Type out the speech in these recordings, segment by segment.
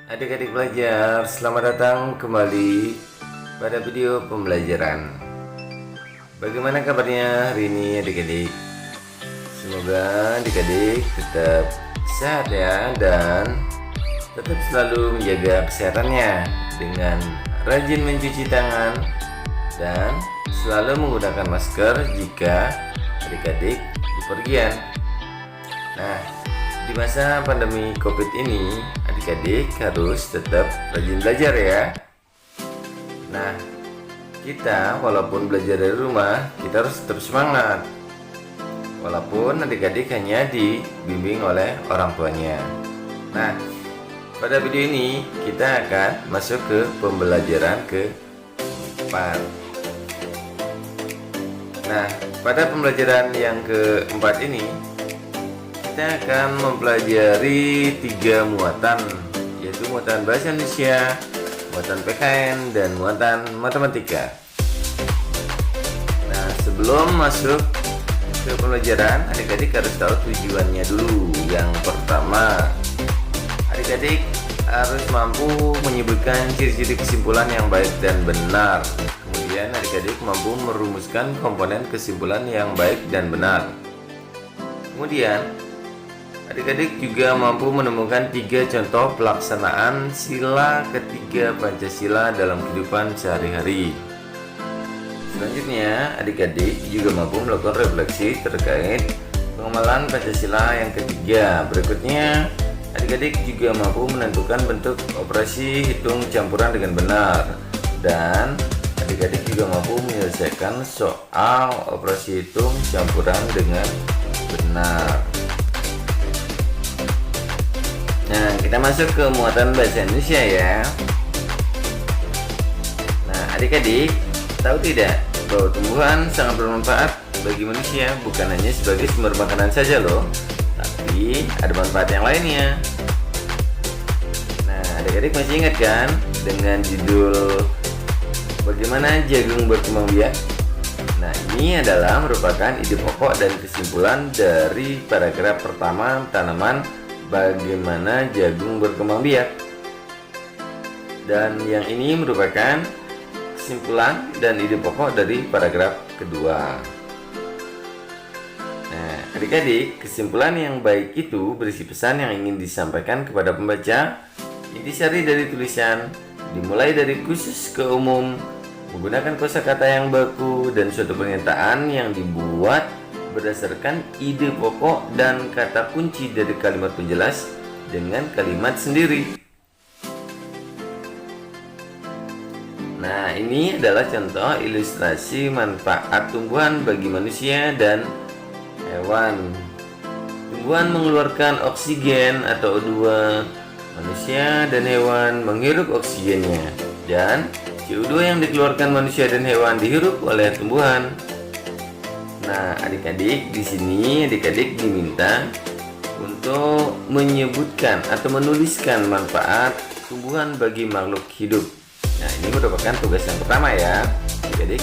Adik-adik belajar, selamat datang kembali pada video pembelajaran. Bagaimana kabarnya hari ini adik-adik? Semoga adik-adik tetap sehat ya, dan tetap selalu menjaga kesehatannya dengan rajin mencuci tangan dan selalu menggunakan masker jika adik-adik bepergian. Nah, di masa pandemi COVID ini, adik-adik harus tetap rajin belajar ya. Nah, kita walaupun belajar dari rumah, kita harus tetap semangat. Walaupun adik-adik hanya dibimbing oleh orang tuanya. Nah, pada video ini kita akan masuk ke pembelajaran keempat. Nah, pada pembelajaran yang keempat ini kita akan mempelajari 3 muatan, yaitu muatan bahasa Indonesia, muatan PKN, dan muatan matematika. Nah, sebelum masuk ke pembelajaran, adik-adik harus tahu tujuannya dulu. Yang pertama, adik-adik harus mampu menyebutkan ciri-ciri kesimpulan yang baik dan benar. Kemudian adik-adik mampu merumuskan komponen kesimpulan yang baik dan benar. Kemudian adik-adik juga mampu menemukan 3 contoh pelaksanaan sila ketiga Pancasila dalam kehidupan sehari-hari. Selanjutnya, adik-adik juga mampu melakukan refleksi terkait pengamalan Pancasila yang ketiga. Berikutnya, adik-adik juga mampu menentukan bentuk operasi hitung campuran dengan benar. Dan adik-adik juga mampu menyelesaikan soal operasi hitung campuran dengan benar. Nah, kita masuk ke muatan bahasa Indonesia ya. Nah, adik-adik tahu tidak bahwa tumbuhan sangat bermanfaat bagi manusia, bukan hanya sebagai sumber makanan saja loh, tapi ada manfaat yang lainnya. Nah, adik-adik masih ingat kan dengan judul bagaimana jagung berkembang biak? Nah, ini adalah merupakan ide pokok dan kesimpulan dari paragraf pertama tanaman bagaimana jagung berkembang biak. Dan yang ini merupakan kesimpulan dan ide pokok dari paragraf kedua. Nah, adik-adik, kesimpulan yang baik itu berisi pesan yang ingin disampaikan kepada pembaca. Intisari dari tulisan dimulai dari khusus ke umum, menggunakan kosakata yang baku, dan suatu pernyataan yang dibuat berdasarkan ide pokok dan kata kunci dari kalimat penjelas dengan kalimat sendiri. Nah, ini adalah contoh ilustrasi manfaat tumbuhan bagi manusia dan hewan. Tumbuhan mengeluarkan oksigen atau O2, manusia dan hewan menghirup oksigennya, dan CO2 yang dikeluarkan manusia dan hewan dihirup oleh tumbuhan. Nah, adik-adik di sini adik-adik diminta untuk menyebutkan atau menuliskan manfaat tumbuhan bagi makhluk hidup. Nah, ini merupakan tugas yang pertama ya, adik-adik.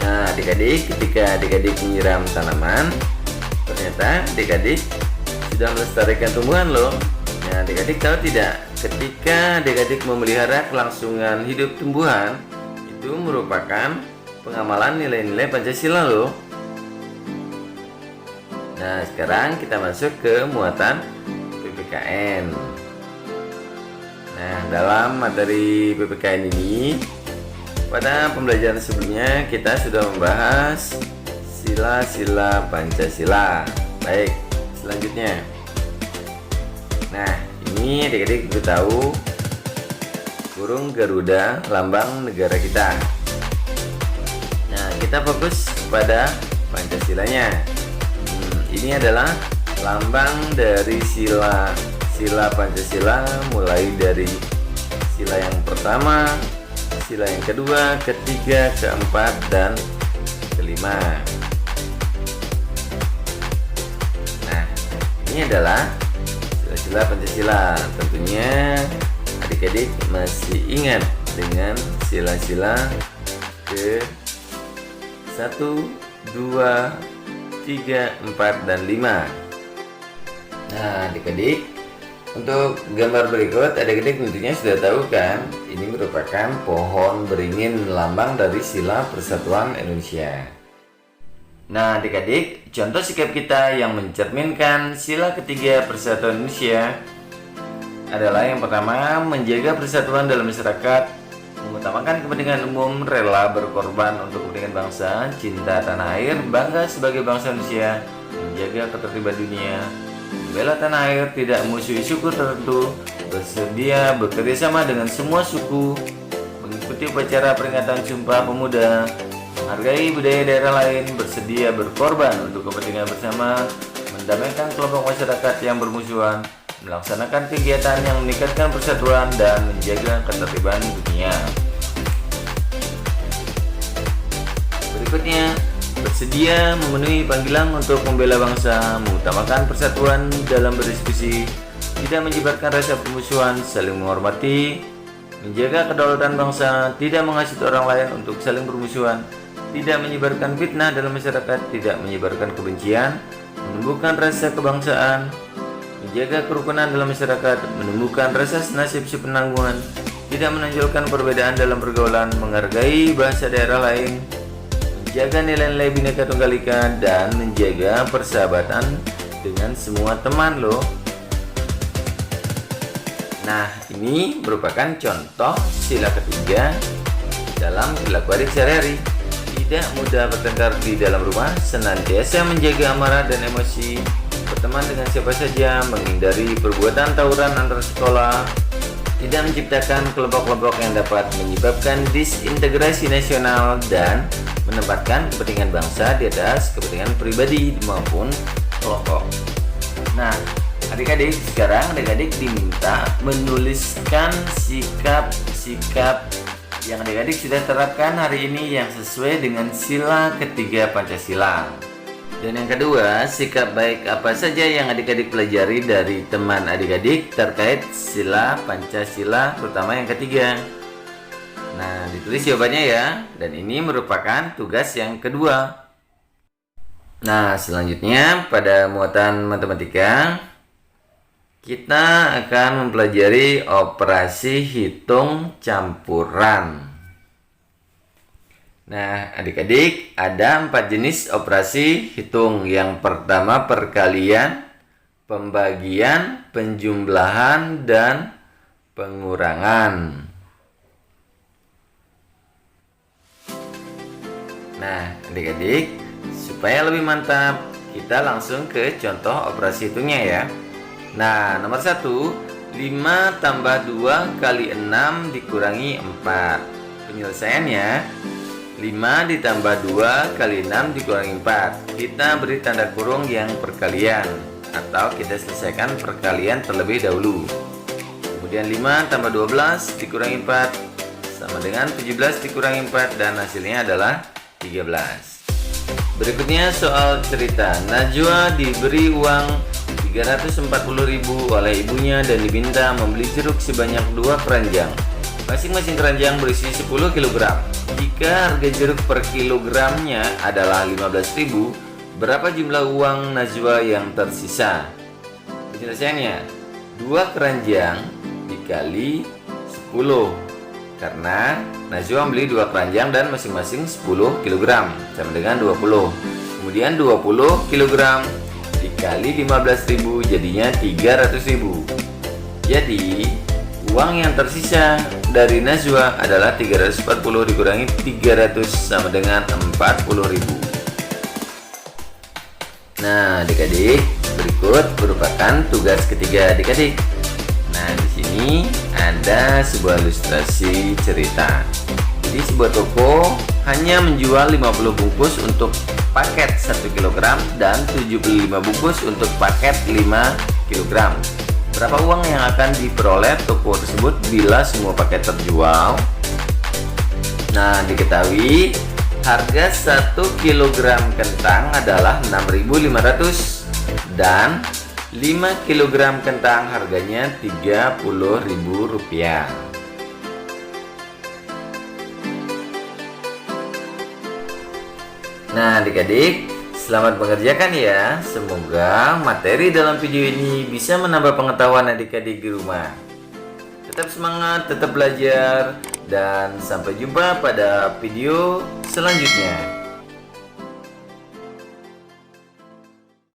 Nah, adik-adik ketika adik-adik menyiram tanaman, ternyata adik-adik sudah melestarikan tumbuhan loh. Nah, adik-adik tahu tidak, ketika adik-adik memelihara kelangsungan hidup tumbuhan, itu merupakan pengamalan nilai-nilai Pancasila loh. Nah, sekarang kita masuk ke muatan PPKN. Nah, dalam materi PPKN ini, pada pembelajaran sebelumnya kita sudah membahas sila-sila Pancasila. Baik, selanjutnya. Nah, ini adik-adik perlu tahu burung Garuda lambang negara kita. Nah, kita fokus pada Pancasilanya. Ini adalah lambang dari sila Pancasila, mulai dari sila yang pertama, sila yang kedua, ketiga, keempat, dan kelima. Nah, ini adalah sila-sila Pancasila. Tentunya adik-adik masih ingat dengan sila-sila ke 1, 2, 3, 4, dan 5. Nah, adik-adik, Untuk gambar berikut, adik-adik tentunya sudah tahu kan, ini merupakan pohon beringin, lambang dari Sila Persatuan Indonesia. Nah adik-adik, contoh sikap kita yang mencerminkan sila ketiga Persatuan Indonesia adalah yang pertama, menjaga persatuan dalam masyarakat, mengutamakan kepentingan umum, rela berkorban untuk kepentingan bangsa, cinta tanah air, bangga sebagai bangsa Indonesia, menjaga ketertiban dunia, membela tanah air, tidak memusuhi suku tertentu, bersedia bekerja sama dengan semua suku, mengikuti upacara peringatan Sumpah Pemuda, menghargai budaya daerah lain, bersedia berkorban untuk kepentingan bersama, mendamaikan kelompok masyarakat yang bermusuhan, melaksanakan kegiatan yang meningkatkan persatuan dan menjaga ketertiban dunia. Berikutnya, bersedia memenuhi panggilan untuk membela bangsa, mengutamakan persatuan dalam berdiskusi, tidak menyebarkan rasa permusuhan, saling menghormati, menjaga kedaulatan bangsa, tidak menghasut orang lain untuk saling bermusuhan, tidak menyebarkan fitnah dalam masyarakat, tidak menyebarkan kebencian, menumbuhkan rasa kebangsaan, menjaga kerukunan dalam masyarakat, menumbuhkan rasa senasib sepenanggungan, tidak menonjolkan perbedaan dalam pergaulan, menghargai bahasa daerah lain, menjaga nilai-nilai Bhinneka Tunggal Ika, dan menjaga persahabatan dengan semua teman loh. Nah, ini merupakan contoh sila ketiga dalam perilaku adik sehari-hari. Tidak mudah bertengkar di dalam rumah, senantiasa menjaga amarah dan emosi, berteman dengan siapa saja, menghindari perbuatan tawuran antar sekolah, tidak menciptakan kelompok-kelompok yang dapat menyebabkan disintegrasi nasional, dan menempatkan kepentingan bangsa di atas kepentingan pribadi maupun kelompok. Nah, adik-adik, sekarang adik-adik diminta menuliskan sikap-sikap yang adik-adik sudah terapkan hari ini yang sesuai dengan sila ketiga Pancasila. Dan yang kedua, sikap baik apa saja yang adik-adik pelajari dari teman adik-adik terkait sila Pancasila, terutama yang ketiga. Nah, ditulis jawabannya ya. Dan ini merupakan tugas yang kedua. Nah, selanjutnya pada muatan matematika, kita akan mempelajari operasi hitung campuran. Nah, adik-adik, ada 4 jenis operasi hitung. Yang pertama perkalian, pembagian, penjumlahan, dan pengurangan. Nah, adik-adik, supaya lebih mantap, kita langsung ke contoh operasi hitungnya ya. Nah, nomor 1, 5 tambah 2 kali 6 dikurangi 4. Penyelesaiannya, 5 ditambah 2 kali 6 dikurangi 4. Kita beri tanda kurung yang perkalian, atau kita selesaikan perkalian terlebih dahulu. Kemudian 5 tambah 12 dikurangi 4 sama dengan 17 dikurangi 4, dan hasilnya adalah 13. Berikutnya soal cerita. Najwa diberi uang 340.000 oleh ibunya dan diminta membeli jeruk sebanyak 2 keranjang. Masing-masing keranjang berisi 10 kg. Jika harga jeruk per kilogramnya adalah 15.000, berapa jumlah uang Najwa yang tersisa? Penyelesaiannya, 2 keranjang dikali 10, karena Najwa membeli 2 keranjang dan masing-masing 10 kg, sama dengan 20. Kemudian 20 kg dikali 15.000 jadinya 300.000. Jadi uang yang tersisa dari Najwa adalah 340 dikurangi 300 sama dengan 40.000. Nah, adik-adik, berikut merupakan tugas ketiga adik-adik. Nah, di sini ada sebuah ilustrasi cerita. Jadi sebuah toko hanya menjual 50 bungkus untuk paket 1 kg dan 75 bungkus untuk paket 5 kg. Berapa uang yang akan diperoleh toko tersebut bila semua paket terjual? Nah, diketahui harga 1 kg kentang adalah 6.500 dan 5 kg kentang harganya Rp30.000. Nah, adik-adik, Selamat mengerjakan ya. Semoga materi dalam video ini bisa menambah pengetahuan adik-adik di rumah. Tetap semangat, tetap belajar, dan sampai jumpa pada video selanjutnya.